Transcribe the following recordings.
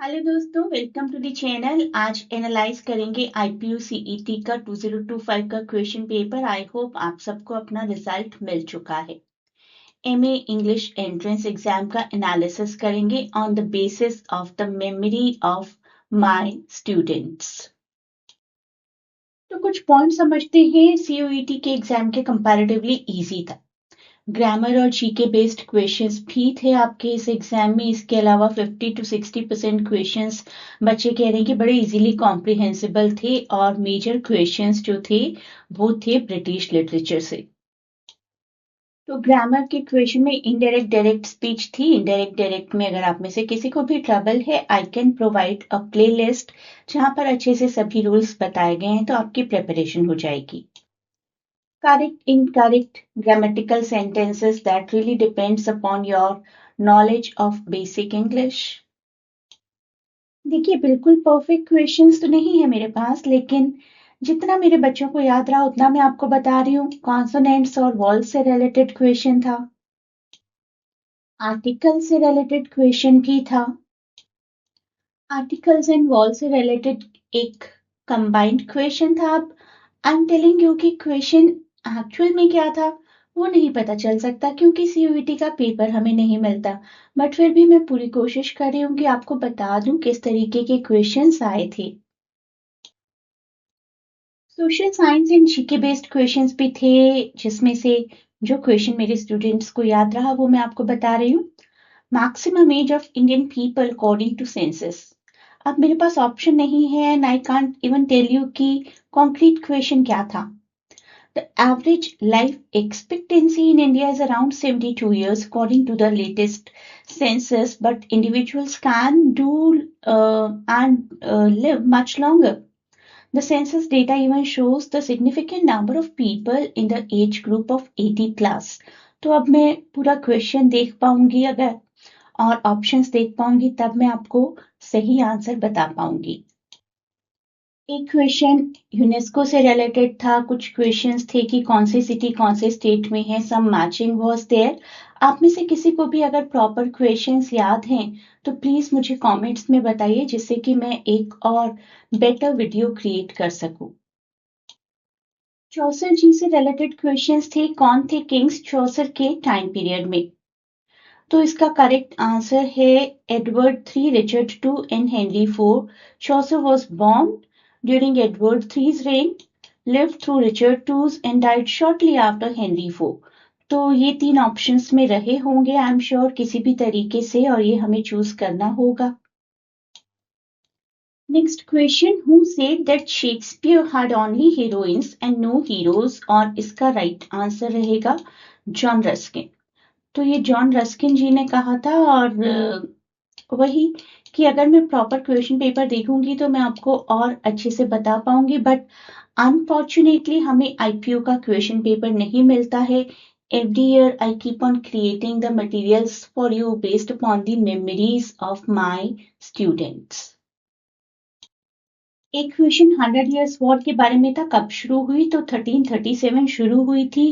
Hello दोस्तों, welcome to the channel. आज analyse करेंगे आईपीयू सीईटी का 2025 का क्वेश्चन पेपर। आई होप आप सबको अपना रिजल्ट मिल चुका है। एमए इंग्लिश एंट्रेंस एग्जाम का एनालिसिस करेंगे on the basis of the memory of my students. तो कुछ पॉइंट समझते हैं। सीयूईटी के एग्जाम के कंपैरेटिवली इजी था। ग्रामर और जीके बेस्ड क्वेश्चंस भी थे आपके इस एग्जाम में। इसके अलावा 50 to 60% क्वेश्चंस बच्चे कह रहे हैं कि बड़े इजीली कॉम्प्रिहेंसिबल थे, और मेजर क्वेश्चंस जो थे वो थे ब्रिटिश लिटरेचर से। तो ग्रामर के क्वेश्चन में इनडायरेक्ट डायरेक्ट स्पीच थी। इनडायरेक्ट डायरेक्ट में अगर आप में से किसी को भी ट्रबल है, I can provide a playlist जहां पर अच्छे से सभी रूल्स बताए गए हैं, तो आपकी प्रिपरेशन हो जाएगी। Correct, incorrect grammatical sentences that really depends upon your knowledge of basic English. देखिए, बिल्कुल परफेक्ट क्वेश्चंस तो नहीं है मेरे पास, लेकिन जितना मेरे बच्चों को याद रहा उतना मैं आपको बता रही हूँ। कॉन्सोनेंट्स और वॉल्स से रिलेटेड क्वेश्चन था, आर्टिकल से रिलेटेड क्वेश्चन भी था। आर्टिकल्स एंड वॉल से रिलेटेड एक कंबाइंड क्वेश्चन था। अब आई एम टेलिंग यू कि क्वेश्चन एक्चुअल में क्या था वो नहीं पता चल सकता, क्योंकि सीयूईटी का पेपर हमें नहीं मिलता। बट फिर भी मैं पूरी कोशिश कर रही हूँ कि आपको बता दूं किस तरीके के क्वेश्चंस आए थे। Social science and GK based questions भी थे, जिसमें से जो क्वेश्चन मेरे स्टूडेंट्स को याद रहा वो मैं आपको बता रही हूँ। Maximum age of Indian people according to census. अब मेरे पास ऑप्शन नहीं है and I can't even tell you कि कॉन्क्रीट क्वेश्चन क्या था। The average life expectancy in India is around 72 years according to the latest census, but individuals can do and live much longer. The census data even shows the significant number of people in the age group of 80 plus. तो अब मैं पूरा question देख पाऊंगी अगर, और options देख पाऊंगी, तब मैं आपको सही आंसर बता पाऊंगी। एक क्वेश्चन यूनेस्को से रिलेटेड था। कुछ क्वेश्चंस थे कि कौन सी सिटी कौन से स्टेट में है। सम मैचिंग वाज देयर। आप में से किसी को भी अगर प्रॉपर क्वेश्चंस याद हैं तो प्लीज मुझे कमेंट्स में बताइए, जिससे कि मैं एक और बेटर वीडियो क्रिएट कर सकूं। चौसर जी से रिलेटेड क्वेश्चंस थे। कौन थे किंग्स चौसर के टाइम पीरियड में? तो इसका करेक्ट आंसर है Edward three, Richard two and Henry four. Chaucer was born during Edward III's reign, lived through Richard II's and died shortly after Henry IV. तो ये तीन ऑप्शंस में रहे होंगे आई एम श्योर किसी भी तरीके से, और ये हमें चूज करना होगा। Next question, who said that Shakespeare had only heroines and no heroes? और इसका राइट आंसर रहेगा जॉन रस्किन। तो ये जॉन रस्किन जी ने कहा था, और वही कि अगर मैं प्रॉपर क्वेश्चन पेपर देखूंगी तो मैं आपको और अच्छे से बता पाऊंगी। बट अनफॉर्चुनेटली हमें आईपीयू का क्वेश्चन पेपर नहीं मिलता है। Every year I keep on creating the materials for you based upon the memories of my students. एक क्वेश्चन 100 years वॉर के बारे में था। कब शुरू हुई? तो 1337 शुरू हुई थी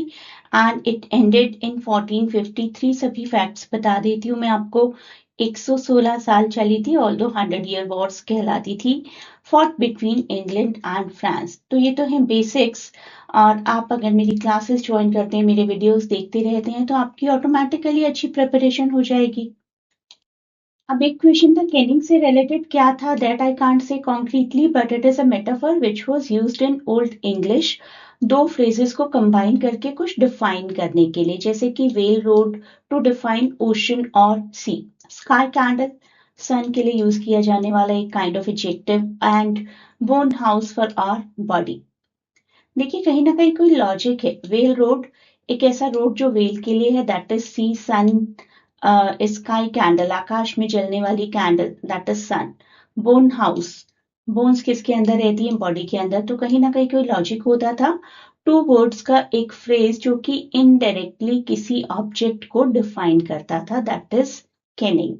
एंड इट एंडेड इन 1453। सभी फैक्ट्स बता देती हूँ मैं आपको। 116 साल चली थी, ऑल्दो 100 year वॉर्स कहलाती थी। Fought between England and France. तो ये तो है बेसिक्स, और आप अगर मेरी क्लासेस ज्वाइन करते हैं, मेरे वीडियोस देखते रहते हैं, तो आपकी ऑटोमेटिकली अच्छी प्रिपरेशन हो जाएगी। अब एक क्वेश्चन था कैनिंग से रिलेटेड। क्या था? That I can't say concretely, but it is a metaphor which was used in old English. दो फ्रेजेस को कंबाइन करके कुछ डिफाइन करने के लिए, जैसे कि whale road to define ocean और सी। स्काई कैंडल सन के लिए यूज किया जाने वाला एक kind of adjective, and bone house for our body. देखिए, कहीं ना कहीं कोई लॉजिक है। वेल रोड एक ऐसा रोड जो वेल के लिए है, that is sea. Sun sky candle आकाश में जलने वाली candle, that is sun. Bone house, bones किसके अंदर रहती है? बॉडी के अंदर। तो कहीं ना कहीं कोई लॉजिक होता था। टू वर्ड्स का एक फ्रेज जो कि इनडायरेक्टली किसी ऑब्जेक्ट को डिफाइन करता था, दैट इज कैनिंग।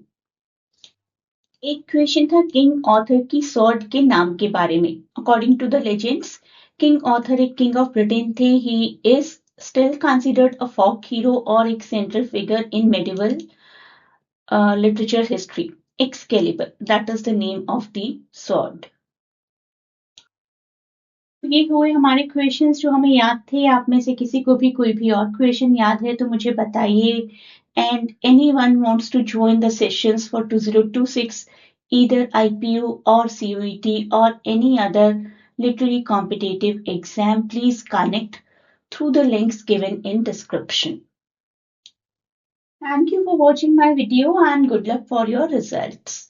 एक क्वेश्चन था किंग ऑथर की सॉर्ड के नाम के बारे में। According to the legends, King Arthur एक किंग ऑफ ब्रिटेन थे। He is still considered a folk hero और एक central figure in medieval literature history. Excalibur, that is the name of the sword. ये हुए हमारे क्वेश्चंस जो हमें याद थे। आप में से किसी को भी कोई भी और क्वेश्चन याद है तो मुझे बताइए। And anyone wants to join the sessions for 2026 either IPU or CUET or any other literary competitive exam, please connect through the links given in description. Thank you for watching my video and good luck for your results.